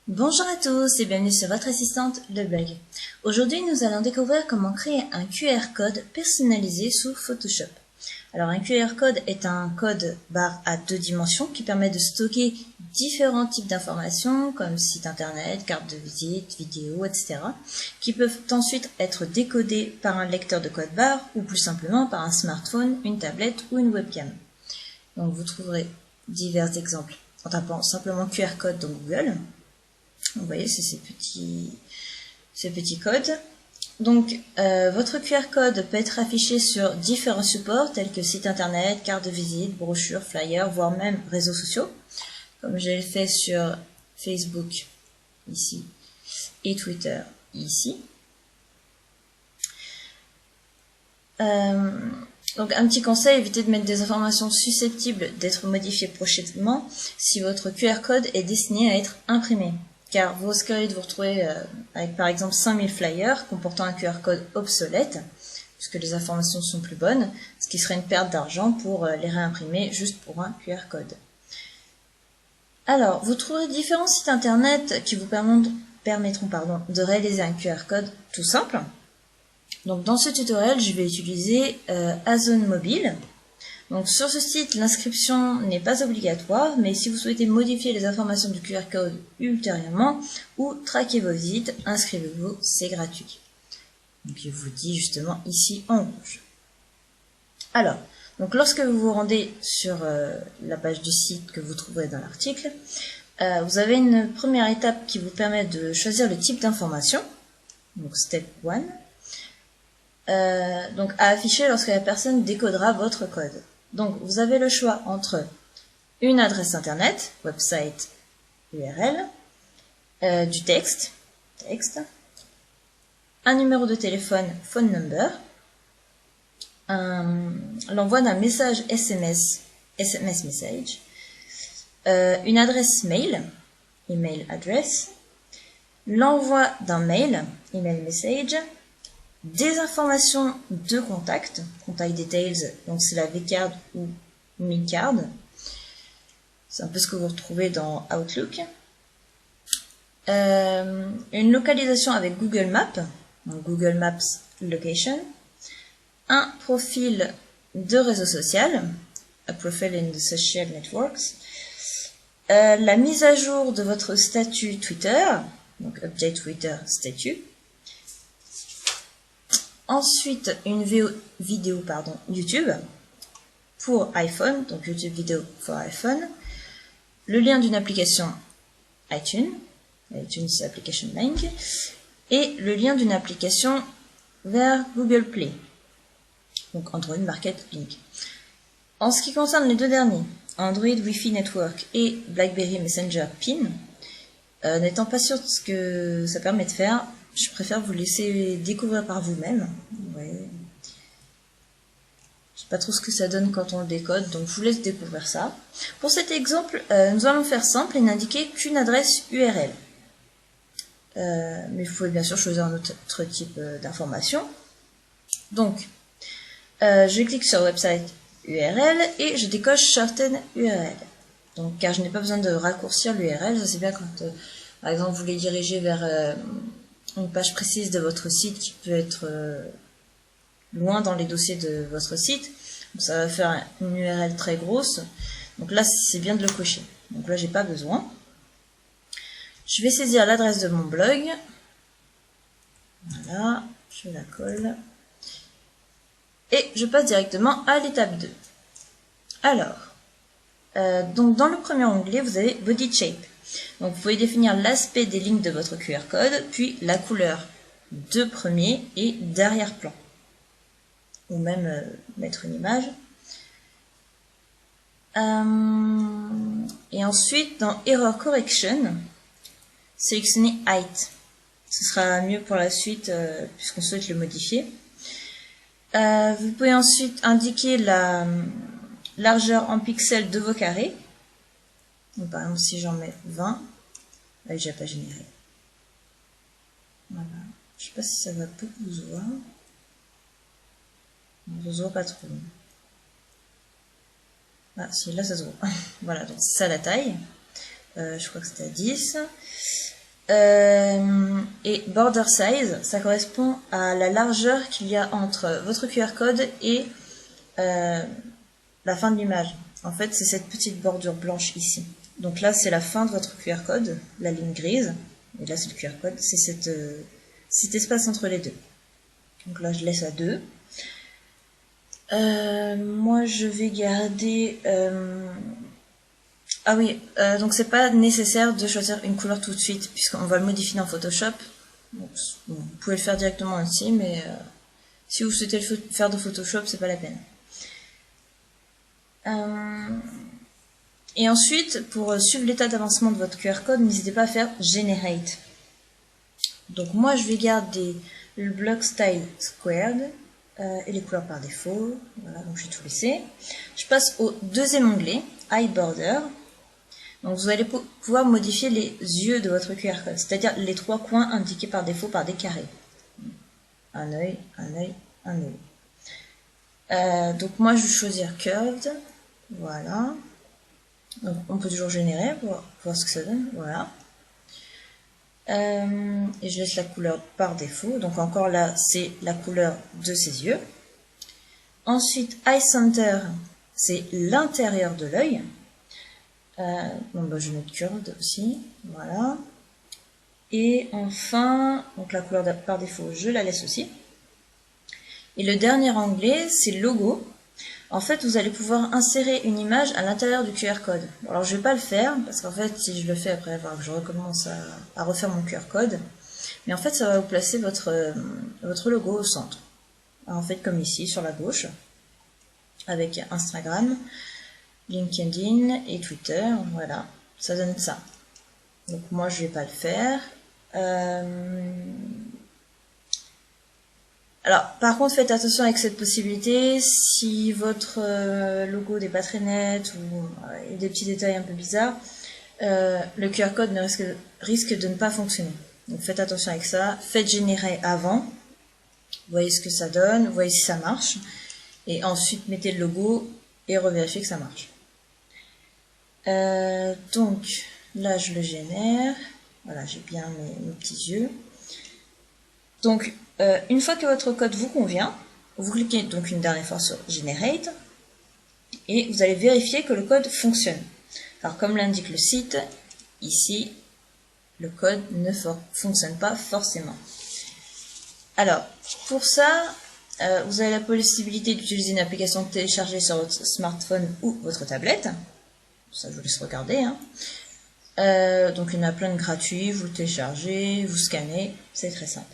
Bonjour à tous et bienvenue sur votre assistante Le Blog. Aujourd'hui nous allons découvrir comment créer un QR code personnalisé sous Photoshop. Alors un QR code est un code barre à 2 dimensions qui permet de stocker différents types d'informations comme site internet, carte de visite, vidéo, etc. qui peuvent ensuite être décodés par un lecteur de code barre ou plus simplement par un smartphone, une tablette ou une webcam. Donc vous trouverez divers exemples en tapant simplement QR code dans Google. Vous voyez, c'est ces petits codes. Donc, votre QR code peut être affiché sur différents supports tels que site internet, carte de visite, brochure, flyer, voire même réseaux sociaux, comme je l'ai fait sur Facebook ici et Twitter ici. Donc, un petit conseil, évitez de mettre des informations susceptibles d'être modifiées prochainement si votre QR code est destiné à être imprimé. Car vous risquerez de vous retrouver avec par exemple 5000 flyers comportant un QR code obsolète, puisque les informations sont plus bonnes, ce qui serait une perte d'argent pour les réimprimer juste pour un QR code. Alors, vous trouverez différents sites internet qui vous permettront de réaliser un QR code tout simple. Donc dans ce tutoriel, je vais utiliser Ozone Mobile. Donc sur ce site, l'inscription n'est pas obligatoire, mais si vous souhaitez modifier les informations du QR code ultérieurement ou traquer vos visites, inscrivez-vous, c'est gratuit. Donc il vous dit justement ici en rouge. Alors, donc lorsque vous vous rendez sur la page du site que vous trouverez dans l'article, vous avez une première étape qui vous permet de choisir le type d'information, donc step 1, donc à afficher lorsque la personne décodera votre code. Donc, vous avez le choix entre une adresse internet, website, URL, du texte, un numéro de téléphone, phone number, l'envoi d'un message SMS message, une adresse mail, email address, l'envoi d'un mail, email message, des informations de contact details, donc c'est la V-card ou MiCard. C'est un peu ce que vous retrouvez dans Outlook. Une localisation avec Google Maps, donc Google Maps Location. Un profil de réseau social, a profile in the social networks. La mise à jour de votre statut Twitter, donc update Twitter statut. Ensuite, une vidéo YouTube pour iPhone, donc YouTube vidéo for iPhone. Le lien d'une application iTunes Application Link. Et le lien d'une application vers Google Play, donc Android Market Link. En ce qui concerne les deux derniers, Android Wi-Fi Network et BlackBerry Messenger PIN, n'étant pas sûr de ce que ça permet de faire, je préfère vous laisser découvrir par vous-même. Ouais. Je sais pas trop ce que ça donne quand on le décode, donc je vous laisse découvrir ça. Pour cet exemple, nous allons faire simple et n'indiquer qu'une adresse URL. Mais vous pouvez bien sûr choisir un autre type d'information. Donc, je clique sur website URL et je décoche Shorten URL. Donc, car je n'ai pas besoin de raccourcir l'URL, ça c'est bien quand, par exemple, vous voulez diriger vers une page précise de votre site qui peut être loin dans les dossiers de votre site. Donc ça va faire une URL très grosse. Donc là, c'est bien de le cocher. Donc là, j'ai pas besoin. Je vais saisir l'adresse de mon blog. Voilà, je la colle. Et je passe directement à l'étape 2. Alors, donc dans le premier onglet, vous avez Body Shape. Donc vous pouvez définir l'aspect des lignes de votre QR code, puis la couleur de premier et d'arrière-plan. Ou même mettre une image. Et ensuite, dans Error Correction, sélectionnez Height. Ce sera mieux pour la suite puisqu'on souhaite le modifier. Vous pouvez ensuite indiquer la largeur en pixels de vos carrés. Donc, par exemple, si j'en mets 20, là, j'ai pas généré. Voilà. Je sais pas si ça va beaucoup se voir. On se voit pas trop. Ah si, là ça se voit. Voilà, donc c'est ça la taille. Je crois que c'était à 10. Et border size, ça correspond à la largeur qu'il y a entre votre QR code et la fin de l'image. En fait, c'est cette petite bordure blanche ici. Donc là, c'est la fin de votre QR code, la ligne grise. Et là, c'est le QR code. C'est cet espace entre les deux. Donc là, je laisse à 2. Moi, je vais garder... Ah oui, donc c'est pas nécessaire de choisir une couleur tout de suite, puisqu'on va le modifier dans Photoshop. Donc, bon, vous pouvez le faire directement ici, mais si vous souhaitez le faire de Photoshop, c'est pas la peine. Et ensuite, pour suivre l'état d'avancement de votre QR code, n'hésitez pas à faire Generate. Donc moi, je vais garder le block style squared et les couleurs par défaut. Voilà, donc j'ai tout laissé. Je passe au deuxième onglet, Hide Border. Donc vous allez pouvoir modifier les yeux de votre QR code, c'est-à-dire les 3 coins indiqués par défaut par des carrés. Un œil, un œil, un œil. Donc moi, je vais choisir Curved. Voilà. Donc on peut toujours générer pour voir ce que ça donne. Voilà. Et je laisse la couleur par défaut. Donc encore là, c'est la couleur de ses yeux. Ensuite, Eye Center, c'est l'intérieur de l'œil. Bon, bah, je vais mettre Curved aussi. Voilà. Et enfin, donc la couleur par défaut, je la laisse aussi. Et le dernier onglet, c'est Logo. En fait, vous allez pouvoir insérer une image à l'intérieur du QR code. Alors, je vais pas le faire, parce qu'en fait, si je le fais après, il va falloir que je recommence à refaire mon QR code. Mais en fait, ça va vous placer votre logo au centre. Alors, en fait, comme ici, sur la gauche, avec Instagram, LinkedIn et Twitter. Voilà, ça donne ça. Donc, moi, je vais pas le faire. Alors, par contre, faites attention avec cette possibilité. Si votre logo n'est pas très net ou il y a des petits détails un peu bizarres, le QR code risque de ne pas fonctionner. Donc, faites attention avec ça. Faites générer avant. Vous voyez ce que ça donne. Vous voyez si ça marche. Et ensuite, mettez le logo et revérifiez que ça marche. Donc, là, je le génère. Voilà, j'ai bien mes petits yeux. Donc, une fois que votre code vous convient, vous cliquez donc une dernière fois sur Generate et vous allez vérifier que le code fonctionne. Alors, comme l'indique le site, ici, le code ne fonctionne pas forcément. Alors, pour ça, vous avez la possibilité d'utiliser une application téléchargée sur votre smartphone ou votre tablette. Ça, je vous laisse regarder. Hein. Donc, il y en a plein de gratuits. Vous le téléchargez, vous scannez. C'est très simple.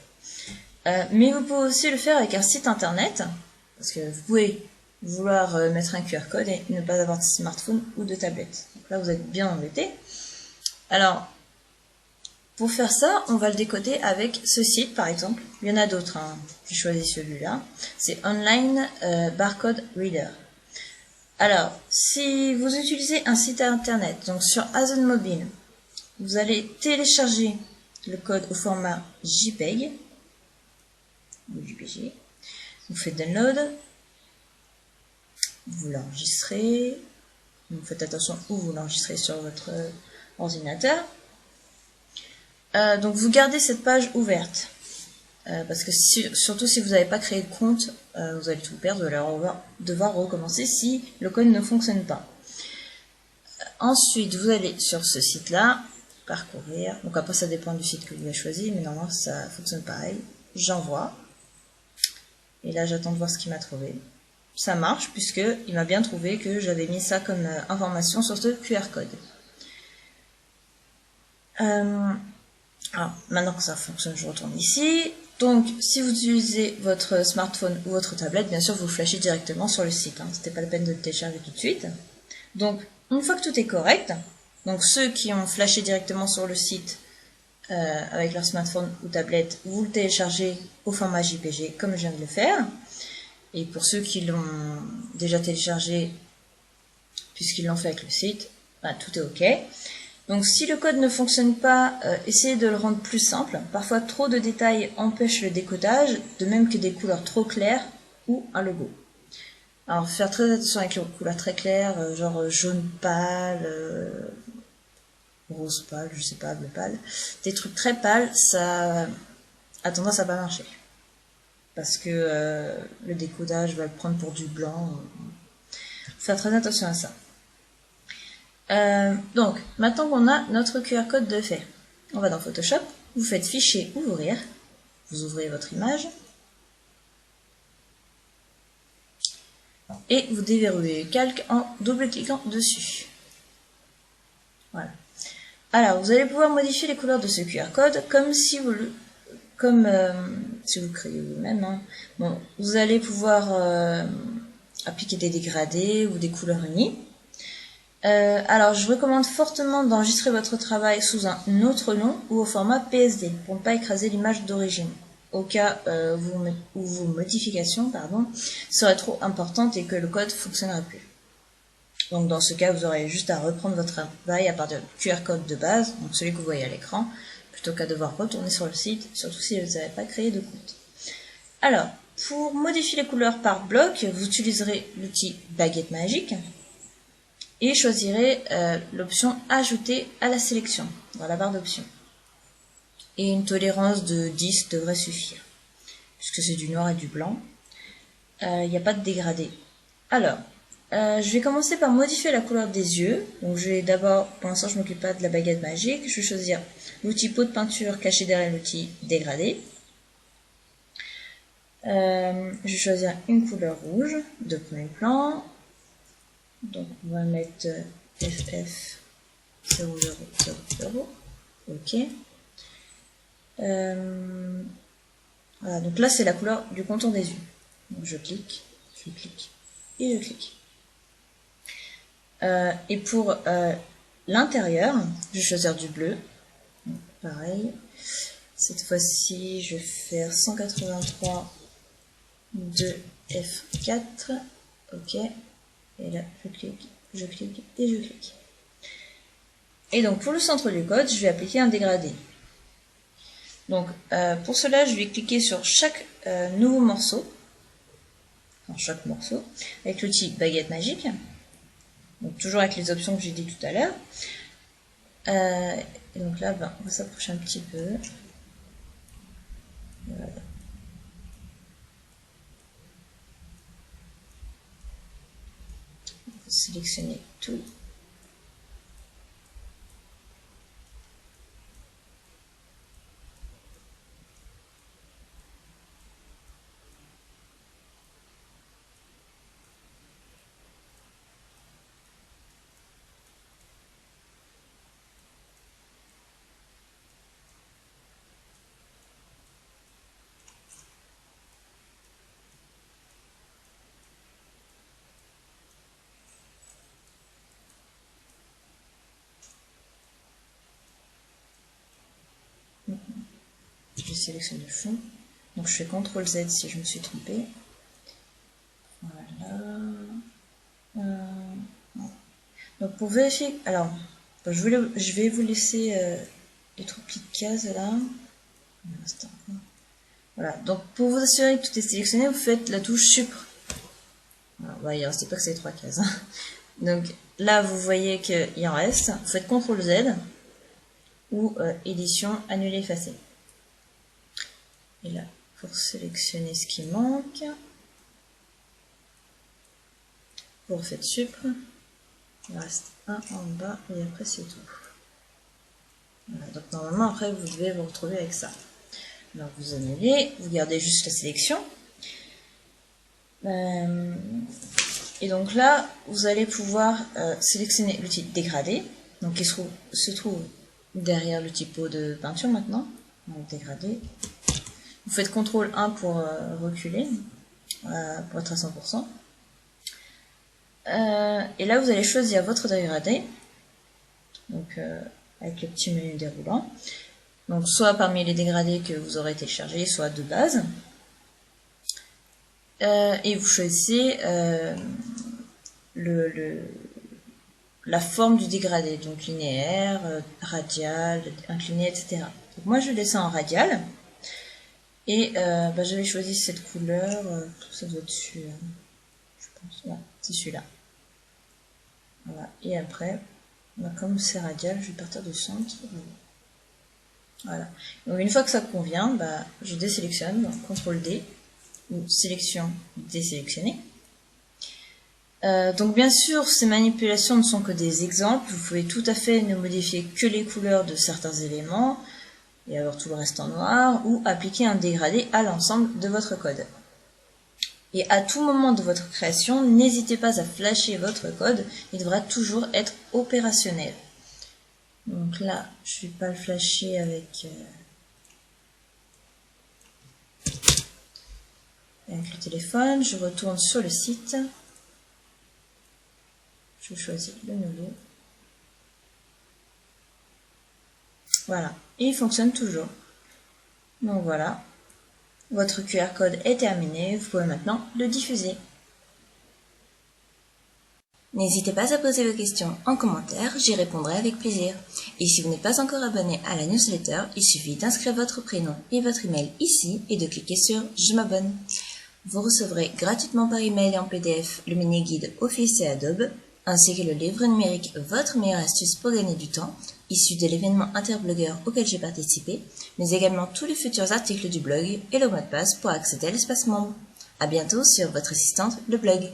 Mais vous pouvez aussi le faire avec un site internet. Parce que vous pouvez vouloir mettre un QR code et ne pas avoir de smartphone ou de tablette. Donc là, vous êtes bien embêté. Alors, pour faire ça, on va le décoder avec ce site, par exemple. Il y en a d'autres. Hein. J'ai choisi celui-là. C'est Online Barcode Reader. Alors, si vous utilisez un site internet, donc sur Amazon Mobile, vous allez télécharger le code au format JPEG ou JPG. Vous faites download, vous l'enregistrez. Vous faites attention où vous l'enregistrez sur votre ordinateur. Donc vous gardez cette page ouverte. Parce que surtout si vous n'avez pas créé de compte, vous allez tout perdre, vous allez devoir recommencer si le code ne fonctionne pas. Ensuite, vous allez sur ce site-là, parcourir. Donc après, ça dépend du site que vous avez choisi, mais normalement, ça fonctionne pareil. J'envoie. Et là, j'attends de voir ce qu'il m'a trouvé. Ça marche, puisqu'il m'a bien trouvé que j'avais mis ça comme information sur ce QR code. Alors, maintenant que ça fonctionne, je retourne ici. Donc, si vous utilisez votre smartphone ou votre tablette, bien sûr, vous flashez directement sur le site. Hein. C'était pas la peine de le télécharger tout de suite. Donc, une fois que tout est correct, donc ceux qui ont flashé directement sur le site avec leur smartphone ou tablette, vous le téléchargez au format JPG comme je viens de le faire. Et pour ceux qui l'ont déjà téléchargé, puisqu'ils l'ont fait avec le site, bah, tout est OK. Donc si le code ne fonctionne pas, essayez de le rendre plus simple. Parfois trop de détails empêchent le décodage, de même que des couleurs trop claires ou un logo. Alors faire très attention avec les couleurs très claires, genre jaune pâle, rose pâle, je sais pas, bleu pâle. Des trucs très pâles, ça a tendance à pas marcher. Parce que le décodage va le prendre pour du blanc. Faire très attention à ça. Donc, maintenant qu'on a notre QR code de fait, on va dans Photoshop, vous faites Fichier, Ouvrir, vous ouvrez votre image, et vous déverrouillez le calque en double-cliquant dessus. Voilà. Alors, vous allez pouvoir modifier les couleurs de ce QR code comme si vous créez vous-même. Hein. Bon, vous allez pouvoir appliquer des dégradés ou des couleurs unies. Alors, je recommande fortement d'enregistrer votre travail sous un autre nom ou au format PSD pour ne pas écraser l'image d'origine, au cas où vos modifications seraient trop importantes et que le code ne fonctionnerait plus. Donc, dans ce cas, vous aurez juste à reprendre votre travail à partir du QR code de base, donc celui que vous voyez à l'écran, plutôt qu'à devoir retourner sur le site, surtout si vous n'avez pas créé de compte. Alors, pour modifier les couleurs par bloc, vous utiliserez l'outil Baguette Magique et choisirez l'option Ajouter à la sélection dans la barre d'options. Et une tolérance de 10 devrait suffire, puisque c'est du noir et du blanc. Il n'y a pas de dégradé. Alors, je vais commencer par modifier la couleur des yeux. Donc je vais d'abord, pour l'instant je ne m'occupe pas de la baguette magique, je vais choisir l'outil pot de peinture caché derrière l'outil dégradé. Je vais choisir une couleur rouge de premier plan. Donc on va mettre FF 0000. Ok. Voilà, donc là c'est la couleur du contour des yeux. Donc je clique et je clique. Et pour l'intérieur, je vais choisir du bleu. Donc, pareil. Cette fois-ci, je vais faire 183 de F4. Ok. Et là, je clique et je clique. Et donc, pour le centre du code, je vais appliquer un dégradé. Donc, pour cela, je vais cliquer sur chaque nouveau morceau. Enfin, chaque morceau. Avec l'outil Baguette Magique. Donc toujours avec les options que j'ai dit tout à l'heure. Et donc là, on va s'approcher un petit peu. Voilà. On va sélectionner tout. Je sélectionne le fond. Donc je fais CTRL Z si je me suis trompée. Voilà. Donc pour vérifier, alors je vais vous laisser les trois petites cases là. Voilà. Donc pour vous assurer que tout est sélectionné, vous faites la touche Supr. Voilà, il ne restait pas que ces trois cases. Hein. Donc là vous voyez qu'il en reste. Vous faites CTRL Z ou édition annuler effacer. Et là, pour sélectionner ce qui manque, vous refaites Supr. Il reste un en bas et après c'est tout. Voilà, donc normalement après vous devez vous retrouver avec ça. Alors vous annulez, vous gardez juste la sélection. Et donc là, vous allez pouvoir sélectionner l'outil dégradé, donc qui se trouve derrière l'outil pot de peinture maintenant. Donc dégradé. Vous faites CTRL 1 pour reculer, pour être à 100%. Et là, vous allez choisir votre dégradé, donc avec le petit menu déroulant. Donc soit parmi les dégradés que vous aurez téléchargés, soit de base. Et vous choisissez la forme du dégradé, donc linéaire, radial, incliné, etc. Donc moi je descends en radial, et j'avais choisi cette couleur, ça doit être dessus, je pense, ouais, c'est celui-là. Voilà, et après, comme c'est radial, je vais partir du centre. Voilà. Donc une fois que ça convient, je désélectionne, donc CTRL D, ou sélection désélectionnée. Donc bien sûr, ces manipulations ne sont que des exemples. Vous pouvez tout à fait ne modifier que les couleurs de certains éléments et avoir tout le reste en noir, ou appliquer un dégradé à l'ensemble de votre code. Et à tout moment de votre création, n'hésitez pas à flasher votre code, il devra toujours être opérationnel. Donc là, je ne vais pas le flasher avec le téléphone, je retourne sur le site, je choisis le nouveau. Voilà, et il fonctionne toujours. Donc voilà, votre QR code est terminé, vous pouvez maintenant le diffuser. N'hésitez pas à poser vos questions en commentaire, j'y répondrai avec plaisir. Et si vous n'êtes pas encore abonné à la newsletter, il suffit d'inscrire votre prénom et votre email ici et de cliquer sur « Je m'abonne ». Vous recevrez gratuitement par email et en PDF le mini-guide Office et Adobe, ainsi que le livre numérique Votre meilleure astuce pour gagner du temps, issu de l'événement Interblogueur auquel j'ai participé, mais également tous les futurs articles du blog et le mot de passe pour accéder à l'espace membre. À bientôt sur votre assistante, le blog.